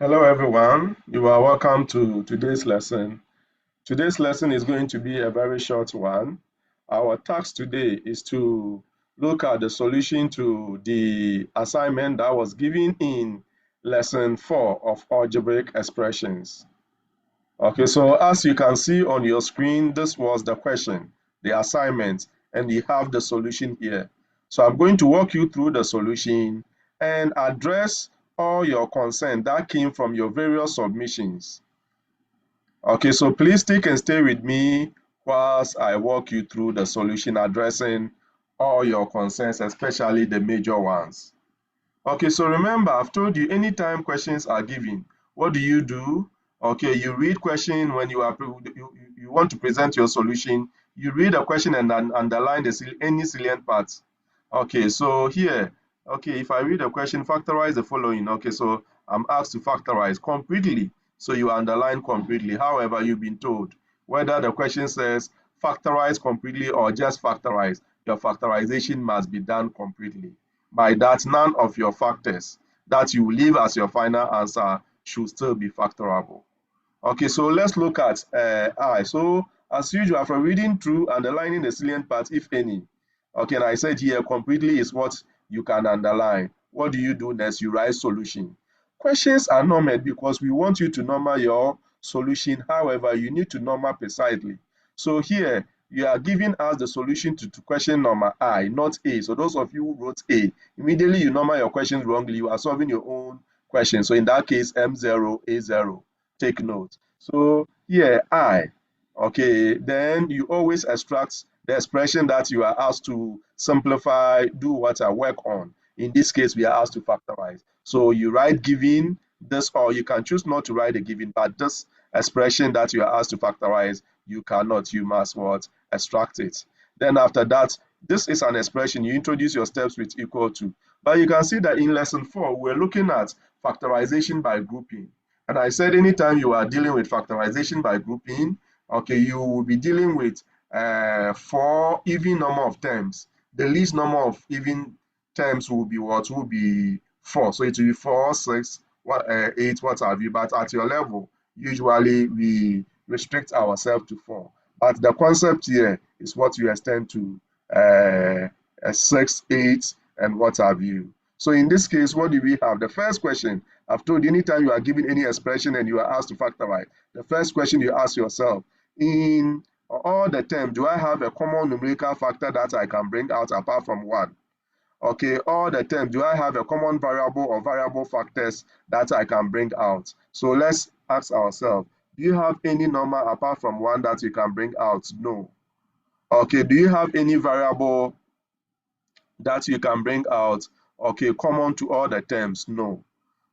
Hello everyone, you are welcome to today's lesson. Today's lesson is going to be a very short one. Our task today is to look at the solution to the assignment that was given in lesson 4 of algebraic expressions. Okay, so as you can see on your screen, this was the question, the assignment, and you have the solution here. So I'm going to walk you through the solution and address all your concerns that came from your various submissions. Okay, so please stick and stay with me whilst I walk you through the solution addressing all your concerns, especially the major ones. Okay, so remember, I've told you anytime questions are given, what do you do? Okay, you read question when you want to present your solution. You read a question and then underline any salient parts. Okay, so here, okay, if I read a question, factorize the following. Okay, so I'm asked to factorize completely. So you underline completely. However, you've been told whether the question says factorize completely or just factorize, your factorization must be done completely. By that, none of your factors that you leave as your final answer should still be factorable. Okay, so let's look at I. So as usual, after reading through, underlining the salient part, if any. Okay, and I said here completely is what you can underline. What do you do next? You write solution. Questions are numbered because we want you to number your solution. However, you need to number precisely. So here, you are giving us the solution to question number I, not A. So those of you who wrote A, immediately you number your questions wrongly. You are solving your own question. So in that case, M0, A0. Take note. So here, I. Okay, then you always extract the expression that you are asked to simplify, do what I work on. In this case, we are asked to factorize. So you write given this, or you can choose not to write a given, but this expression that you are asked to factorize, you cannot, you must what? Extract it. Then after that, this is an expression, you introduce your steps with equal to. But you can see that in lesson 4, we're looking at factorization by grouping. And I said anytime you are dealing with factorization by grouping, okay, you will be dealing with 4 even number of terms. The least number of even terms will be what? Will be 4. So it will be 4, 6, 8, what have you. But at your level, usually we restrict ourselves to 4. But the concept here is what you extend to 6, 8, and what have you. So in this case, what do we have? The first question, I've told you anytime you are given any expression and you are asked to factorize, the first question you ask yourself, in all the terms, do I have a common numerical factor that I can bring out apart from 1? Okay, all the terms, do I have a common variable or variable factors that I can bring out? So let's ask ourselves, do you have any number apart from 1 that you can bring out? No. Okay, do you have any variable that you can bring out? Okay, common to all the terms? No.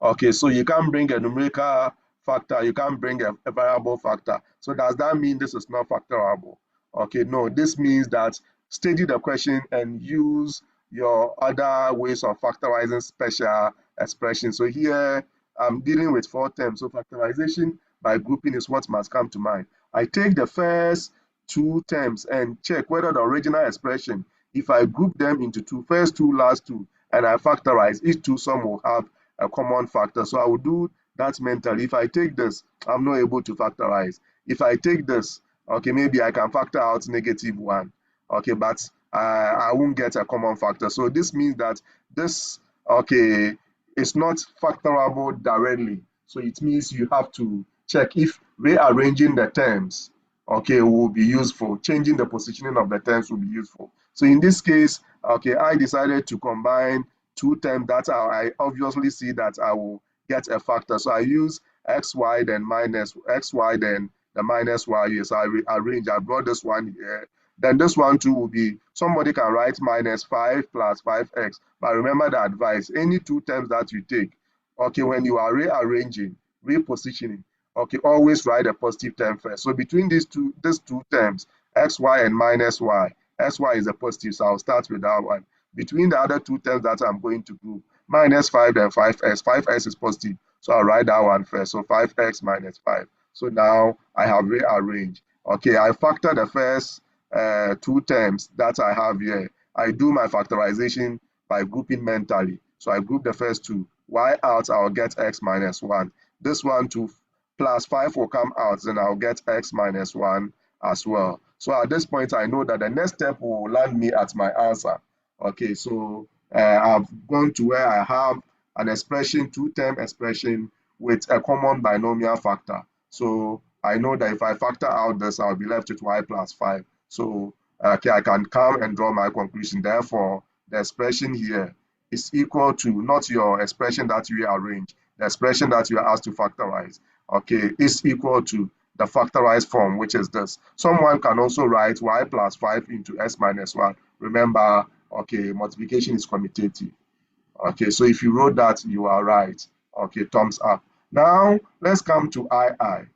Okay, so you can't bring a numerical factor, you can't bring a variable factor. So does that mean this is not factorable? Okay, no, this means that study the question and use your other ways of factorizing special expressions. So here I'm dealing with 4 terms. So factorization by grouping is what must come to mind. I take the first 2 terms and check whether the original expression, if I group them into 2, first 2, last 2, and I factorize, each 2 sum will have a common factor. So I will do that mentally. If I take this, I'm not able to factorize. If I take this, okay, maybe I can factor out -1. Okay, but I won't get a common factor. So this means that this, okay, is not factorable directly. So it means you have to check if rearranging the terms, okay, will be useful. Changing the positioning of the terms will be useful. So in this case, okay, I decided to combine 2 terms that I obviously see that I will get a factor. So I use xy then minus xy then the minus y here. So I arrange, I brought this one here. Then this one too will be, somebody can write -5 plus 5x. But remember the advice, any 2 terms that you take, okay, when you are rearranging, repositioning, okay, always write a positive term first. So between these two terms, xy and minus y, xy is a positive, so I'll start with that one. Between the other 2 terms that I'm going to group, -5 and 5x. 5x is positive, so I'll write that one first. So 5x minus 5. So now I have rearranged. Okay, I factor the first 2 terms that I have here. I do my factorization by grouping mentally. So I group the first 2. Y out, I'll get x minus 1. this one to plus 5 will come out, then I'll get x minus 1 as well. So at this point, I know that the next step will land me at my answer. Okay, so I've gone to where I have an expression, two-term expression with a common binomial factor. So I know that if I factor out this, I'll be left with y plus 5. So okay, I can come and draw my conclusion. Therefore, the expression here is equal to not your expression that you arrange, the expression that you are asked to factorize, okay, is equal to the factorized form, which is this. Someone can also write y plus 5 into s minus 1. Remember, okay, multiplication is commutative. Okay, so if you wrote that, you are right. Okay, thumbs up. Now, let's come to II.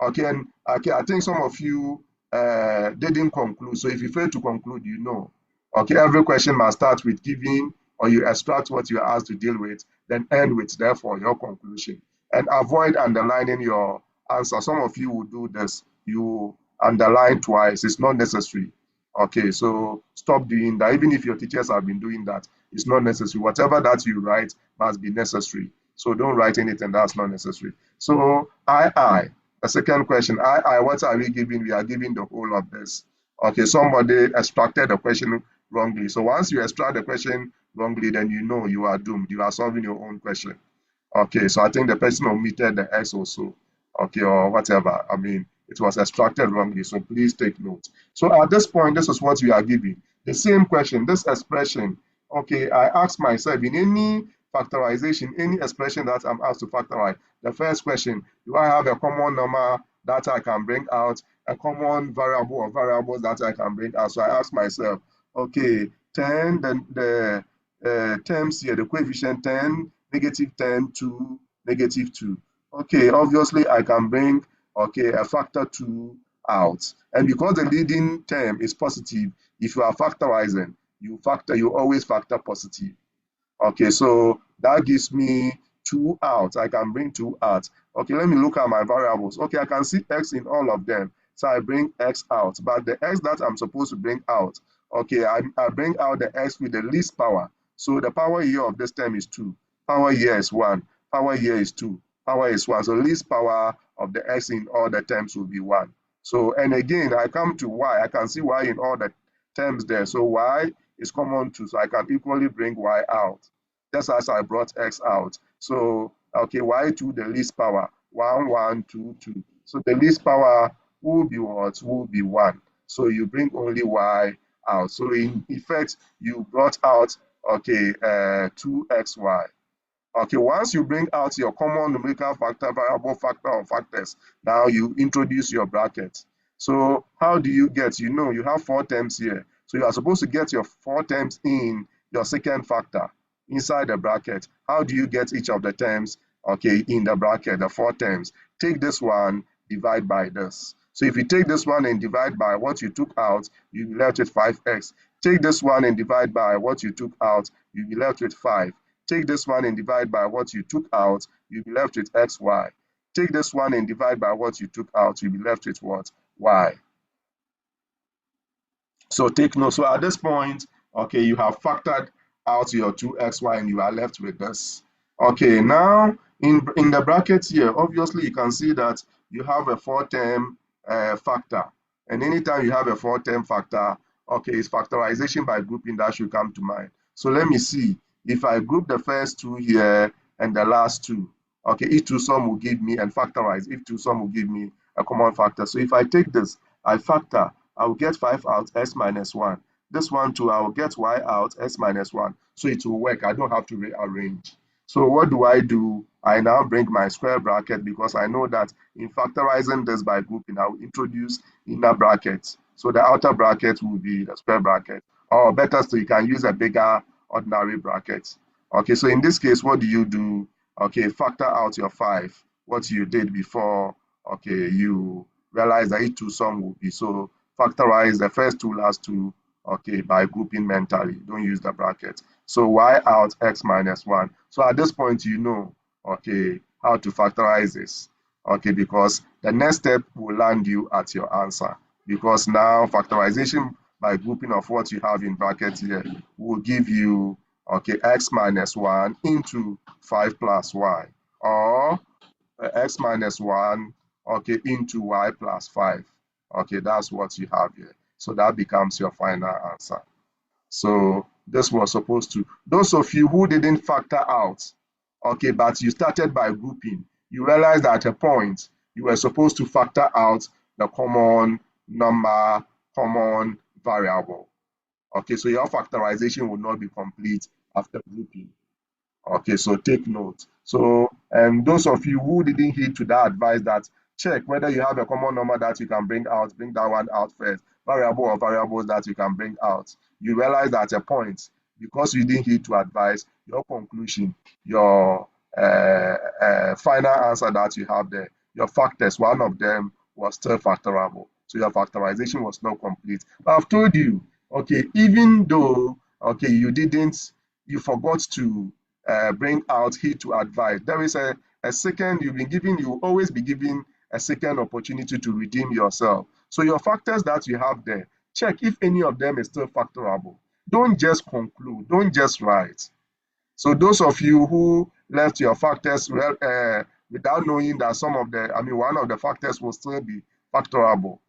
Okay, and okay, I think some of you didn't conclude. So if you fail to conclude, you know. Okay, every question must start with giving, or you extract what you are asked to deal with, then end with, therefore, your conclusion. And avoid underlining your answer. Some of you will do this. You underline twice. It's not necessary. Okay, so stop doing that. Even if your teachers have been doing that, it's not necessary. Whatever that you write must be necessary. So don't write anything that's not necessary. So I. The second question, what are we giving? We are giving the whole of this. Okay, somebody extracted the question wrongly. So once you extract the question wrongly, then you know you are doomed. You are solving your own question. Okay, so I think the person omitted the X also. Okay, or whatever. I mean, it was extracted wrongly. So please take note. So at this point, this is what we are giving. The same question, this expression. Okay, I ask myself in any factorization, any expression that I'm asked to factorize, the first question, do I have a common number that I can bring out, a common variable or variables that I can bring out? So I ask myself, okay, 10, then the terms here, the coefficient 10, negative 10 to negative 2. Okay, obviously I can bring, okay, a factor 2 out. And because the leading term is positive, if you are factorizing, you always factor positive. Okay, so that gives me 2 out. I can bring 2 out. Okay, let me look at my variables. Okay, I can see x in all of them. So I bring x out. But the x that I'm supposed to bring out, okay, I bring out the x with the least power. So the power here of this term is 2. Power here is 1. Power here is 2. Power is 1. So least power of the x in all the terms will be 1. So, and again, I come to y. I can see y in all the terms there. So y is common too. So I can equally bring y out, just as I brought x out. So, okay, y2, the least power, 1, 1, 2, 2. So the least power will be what? Will be 1. So you bring only y out. So in effect, you brought out, okay, 2xy. Okay, once you bring out your common numerical factor, variable factor, or factors, now you introduce your bracket. So how do you get? You know, you have 4 terms here. So you are supposed to get your 4 terms in your second factor inside the bracket. How do you get each of the terms, okay, in the bracket, the 4 terms? Take this one, divide by this. So if you take this one and divide by what you took out, you'll be left with 5x. Take this one and divide by what you took out, you'll be left with 5. Take this one and divide by what you took out, you'll be left with xy. Take this one and divide by what you took out, you'll be left with what? Y. So take note. So at this point, okay, you have factored out your 2xy and you are left with this. Okay, now in the bracket here, obviously you can see that you have a 4-term factor. And anytime you have a 4-term factor, okay, it's factorization by grouping that should come to mind. So let me see. If I group the first 2 here and the last 2, okay, each 2 sum will give me, and factorize, if 2 sum will give me a common factor. So if I take this, I factor, I will get 5 out, s minus 1. This one too, I will get y out, s minus 1. So it will work. I don't have to rearrange. So what do? I now bring my square bracket because I know that in factorizing this by grouping, I will introduce inner brackets. So the outer bracket will be the square bracket. Or better still, you can use a bigger ordinary bracket. Okay, so in this case, what do you do? Okay, factor out your 5, what you did before. Okay, you realize that each 2 sum will be. So factorize the first 2, last 2, okay, by grouping mentally. Don't use the bracket. So y out, x minus 1. So at this point, you know, okay, how to factorize this. Okay, because the next step will land you at your answer. Because now factorization by grouping of what you have in brackets here will give you, okay, x minus 1 into 5 plus y. Or x minus 1, okay, into y plus 5. Okay, that's what you have here. So that becomes your final answer. So this was supposed to, those of you who didn't factor out, okay, but you started by grouping, you realized at a point you were supposed to factor out the common number, common variable. Okay, so your factorization will not be complete after grouping. Okay, so take note. So, and those of you who didn't heed to that advice, that check whether you have a common number that you can bring out, bring that one out first, variable or variables that you can bring out. You realize at a point, because you didn't heed to advice, your conclusion, your final answer that you have there, your factors, one of them was still factorable. So your factorization was not complete. But I've told you, okay, even though, okay, you forgot to bring out heed to advice. There is a second you've been given, you will always be given a second opportunity to redeem yourself. So your factors that you have there, check if any of them is still factorable. Don't just conclude, don't just write. So those of you who left your factors without knowing that one of the factors will still be factorable,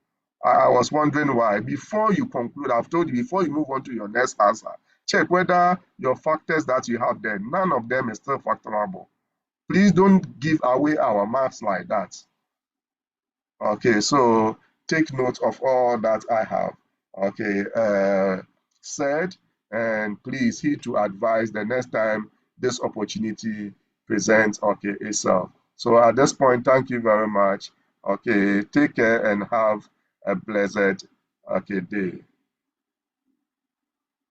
I was wondering why. Before you conclude, I've told you, before you move on to your next answer, check whether your factors that you have there, none of them is still factorable. Please don't give away our marks like that. Okay, so take note of all that I have, okay, said, and please heed to advise the next time this opportunity presents, okay, itself. So at this point, thank you very much. Okay, take care and have a blessed, okay, day.